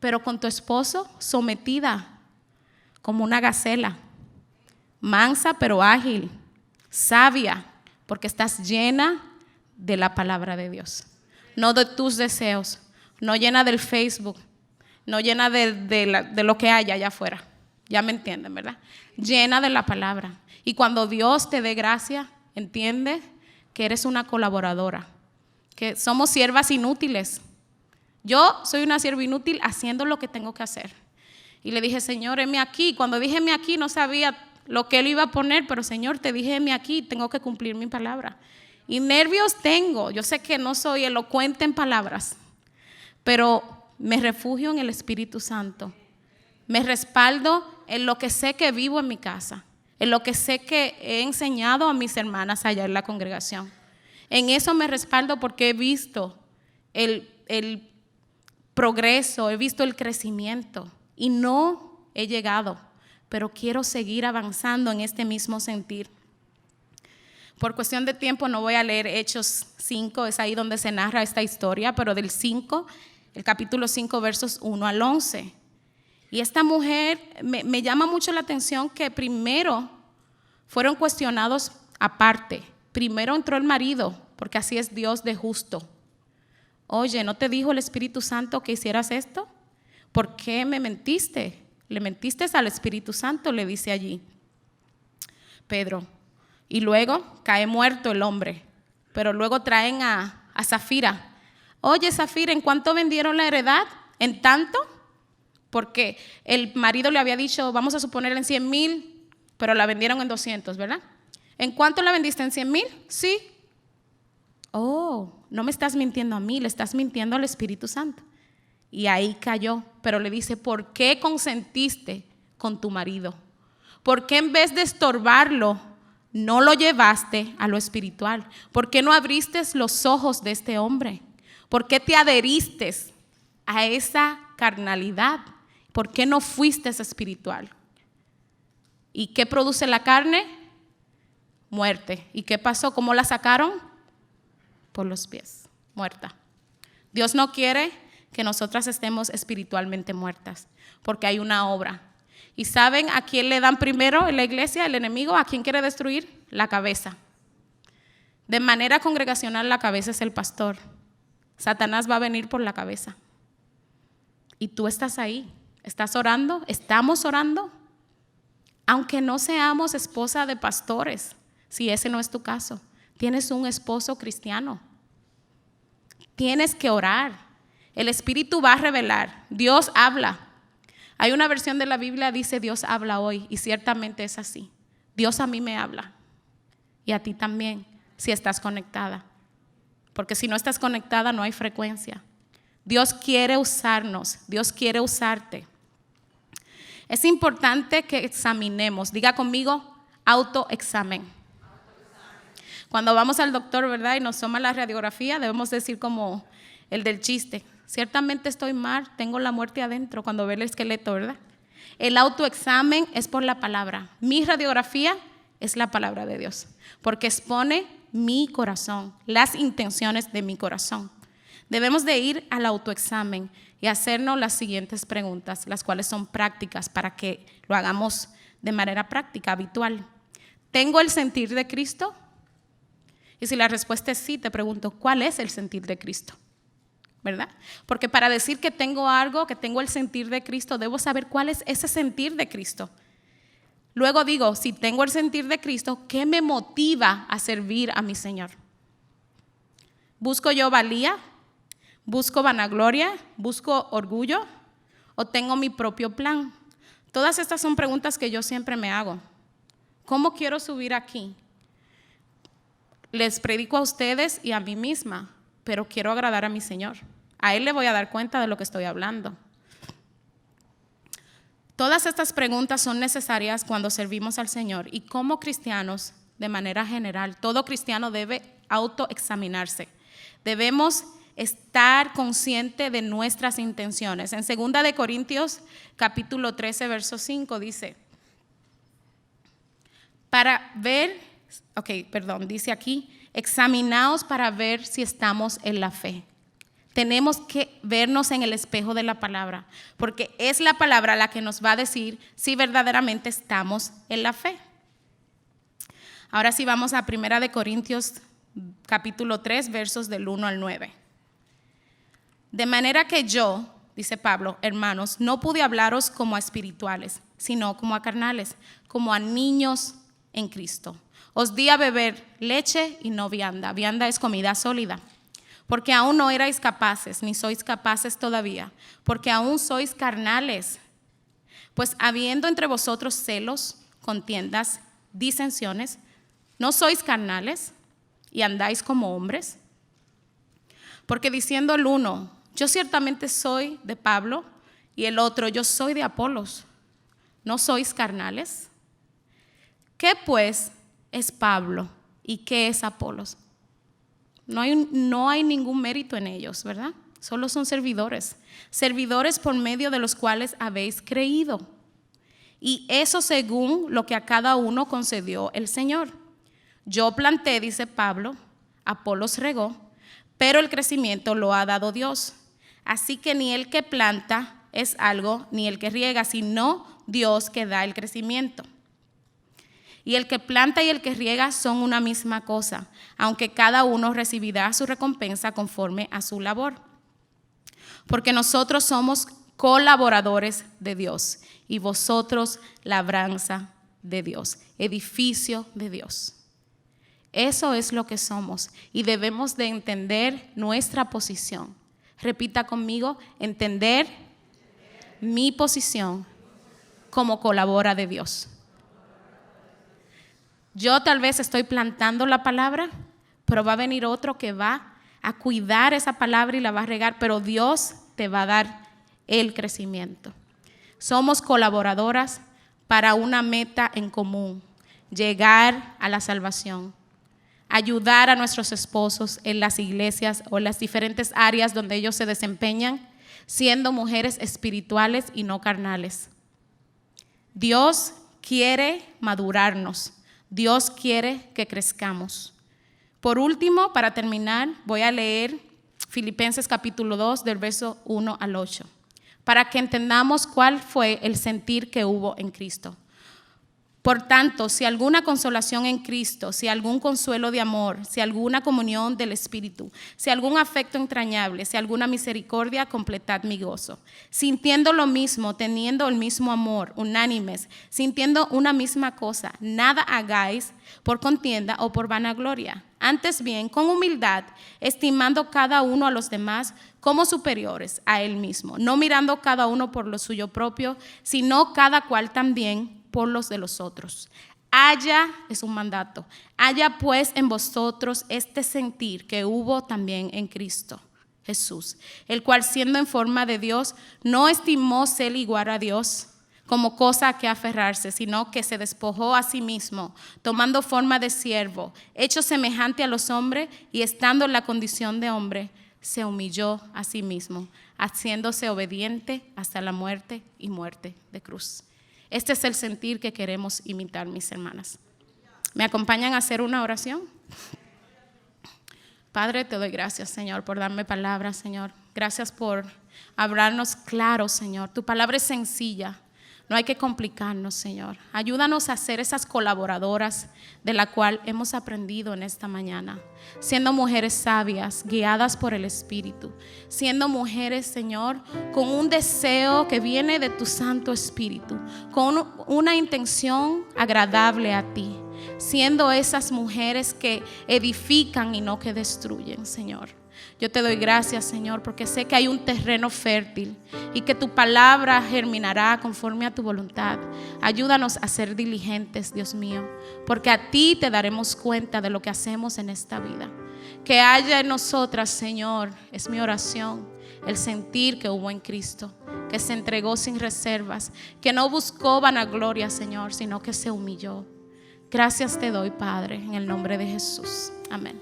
pero con tu esposo sometida como una gacela, mansa pero ágil, sabia, porque estás llena de la palabra de Dios, no de tus deseos, no llena del Facebook, no llena de lo que haya allá afuera. Ya me entienden, ¿verdad? Llena de la palabra. Y cuando Dios te dé gracia, entiende que eres una colaboradora, que somos siervas inútiles. Yo soy una sierva inútil haciendo lo que tengo que hacer. Y le dije, Señor, heme aquí. Cuando dije heme aquí no sabía lo que Él iba a poner, pero Señor, te dije heme aquí, tengo que cumplir mi palabra. Y nervios tengo. Yo sé que no soy elocuente en palabras, pero me refugio en el Espíritu Santo. Me respaldo en lo que sé que vivo en mi casa, en lo que sé que he enseñado a mis hermanas allá en la congregación. En eso me respaldo porque he visto el progreso, he visto el crecimiento y no he llegado, pero quiero seguir avanzando en este mismo sentir. Por cuestión de tiempo no voy a leer Hechos 5, es ahí donde se narra esta historia, pero del 5, el capítulo 5, versos 1 al 11. Y esta mujer me llama mucho la atención que primero fueron cuestionados aparte. Primero entró el marido, porque así es Dios de justo. Oye, ¿no te dijo el Espíritu Santo que hicieras esto? ¿Por qué me mentiste? Le mentiste al Espíritu Santo, le dice allí Pedro. Y luego cae muerto el hombre. Pero luego traen a Zafira, Oye, Zafira, ¿en cuánto vendieron la heredad? ¿En tanto? Porque el marido le había dicho, vamos a suponer en 100,000, pero la vendieron en 200, ¿verdad? ¿En cuánto la vendiste? ¿En 100,000? Sí. Oh, no me estás mintiendo a mí, le estás mintiendo al Espíritu Santo. Y ahí cayó, pero le dice, ¿por qué consentiste con tu marido? ¿Por qué en vez de estorbarlo, no lo llevaste a lo espiritual? ¿Por qué no abriste los ojos de este hombre? ¿Por qué te adheriste a esa carnalidad? ¿Por qué no fuiste espiritual? ¿Y qué produce la carne? Muerte. ¿Y qué pasó? ¿Cómo la sacaron? Por los pies, muerta. Dios no quiere que nosotras estemos espiritualmente muertas, porque hay una obra. ¿Y saben a quién le dan primero en la iglesia? El enemigo, ¿a quién quiere destruir? La cabeza. De manera congregacional, la cabeza es el pastor. Satanás va a venir por la cabeza. Y tú estás ahí, estás orando, estamos orando, aunque no seamos esposa de pastores, si ese no es tu caso. Tienes un esposo cristiano. Tienes que orar. El Espíritu va a revelar. Dios habla. Hay una versión de la Biblia que dice Dios habla hoy, y ciertamente es así. Dios a mí me habla. Y a ti también, si estás conectada. Porque si no estás conectada no hay frecuencia. Dios quiere usarnos. Dios quiere usarte. Es importante que examinemos. Diga conmigo, autoexamen. Cuando vamos al doctor, ¿verdad? Y nos toma la radiografía, debemos decir como el del chiste. Ciertamente estoy mal, tengo la muerte adentro cuando ve el esqueleto, ¿verdad? El autoexamen es por la palabra. Mi radiografía es la palabra de Dios, porque expone mi corazón, las intenciones de mi corazón. Debemos de ir al autoexamen y hacernos las siguientes preguntas, las cuales son prácticas para que lo hagamos de manera práctica, habitual. ¿Tengo el sentir de Cristo? Y si la respuesta es sí, te pregunto, ¿cuál es el sentir de Cristo? ¿Verdad? Porque para decir que tengo algo, que tengo el sentir de Cristo, debo saber cuál es ese sentir de Cristo. Luego digo, si tengo el sentir de Cristo, ¿qué me motiva a servir a mi Señor? ¿Busco yo valía? ¿Busco vanagloria? ¿Busco orgullo? ¿O tengo mi propio plan? Todas estas son preguntas que yo siempre me hago. ¿Cómo quiero subir aquí? Les predico a ustedes y a mí misma, pero quiero agradar a mi Señor. A Él le voy a dar cuenta de lo que estoy hablando. Todas estas preguntas son necesarias cuando servimos al Señor, y como cristianos, de manera general, todo cristiano debe autoexaminarse. Debemos estar consciente de nuestras intenciones. En 2 de Corintios, capítulo 13, verso 5, dice, dice aquí, examinaos para ver si estamos en la fe. Tenemos que vernos en el espejo de la palabra, porque es la palabra la que nos va a decir si verdaderamente estamos en la fe. Ahora sí vamos a 1 de Corintios, capítulo 3, versos del 1 al 9. De manera que yo, dice Pablo, hermanos, no pude hablaros como a espirituales, sino como a carnales, como a niños en Cristo. Os di a beber leche y no vianda. Vianda es comida sólida. Porque aún no erais capaces, ni sois capaces todavía, porque aún sois carnales. Pues habiendo entre vosotros celos, contiendas, disensiones, ¿no sois carnales y andáis como hombres? Porque diciendo el uno, yo ciertamente soy de Pablo, y el otro, yo soy de Apolos, ¿no sois carnales? ¿Qué pues es Pablo y qué es Apolos? No hay ningún mérito en ellos, ¿verdad? Solo son servidores por medio de los cuales habéis creído. Y eso según lo que a cada uno concedió el Señor. Yo planté, dice Pablo, Apolos regó, pero el crecimiento lo ha dado Dios. Así que ni el que planta es algo, ni el que riega, sino Dios que da el crecimiento. Y el que planta y el que riega son una misma cosa, aunque cada uno recibirá su recompensa conforme a su labor. Porque nosotros somos colaboradores de Dios, y vosotros labranza de Dios, edificio de Dios. Eso es lo que somos y debemos de entender nuestra posición. Repita conmigo, entender mi posición como colaboradora de Dios. Yo tal vez estoy plantando la palabra, pero va a venir otro que va a cuidar esa palabra y la va a regar, pero Dios te va a dar el crecimiento. Somos colaboradoras para una meta en común, llegar a la salvación, ayudar a nuestros esposos en las iglesias o en las diferentes áreas donde ellos se desempeñan, siendo mujeres espirituales y no carnales. Dios quiere madurarnos. Dios quiere que crezcamos. Por último, para terminar, voy a leer Filipenses capítulo 2, del verso 1 al 8, para que entendamos cuál fue el sentir que hubo en Cristo. Por tanto, si alguna consolación en Cristo, si algún consuelo de amor, si alguna comunión del Espíritu, si algún afecto entrañable, si alguna misericordia, completad mi gozo. Sintiendo lo mismo, teniendo el mismo amor, unánimes, sintiendo una misma cosa, nada hagáis por contienda o por vanagloria. Antes bien, con humildad, estimando cada uno a los demás como superiores a él mismo, no mirando cada uno por lo suyo propio, sino cada cual también por los de los otros. Haya, es un mandato, haya pues en vosotros este sentir que hubo también en Cristo Jesús, el cual siendo en forma de Dios, no estimó ser igual a Dios como cosa a que aferrarse, sino que se despojó a sí mismo, tomando forma de siervo, hecho semejante a los hombres, y estando en la condición de hombre, se humilló a sí mismo, haciéndose obediente hasta la muerte y muerte de cruz. Este es el sentir que queremos imitar, mis hermanas. ¿Me acompañan a hacer una oración? Padre, te doy gracias, Señor, por darme palabras, Señor. Gracias por hablarnos claro, Señor. Tu palabra es sencilla. No hay que complicarnos, Señor. Ayúdanos a ser esas colaboradoras de la cual hemos aprendido en esta mañana. Siendo mujeres sabias, guiadas por el Espíritu. Siendo mujeres, Señor, con un deseo que viene de tu Santo Espíritu. Con una intención agradable a ti. Siendo esas mujeres que edifican y no que destruyen, Señor. Yo te doy gracias, Señor, porque sé que hay un terreno fértil y que tu palabra germinará conforme a tu voluntad. Ayúdanos a ser diligentes, Dios mío, porque a ti te daremos cuenta de lo que hacemos en esta vida. Que haya en nosotras, Señor, es mi oración, el sentir que hubo en Cristo, que se entregó sin reservas, que no buscó vanagloria, Señor, sino que se humilló. Gracias te doy, Padre, en el nombre de Jesús. Amén.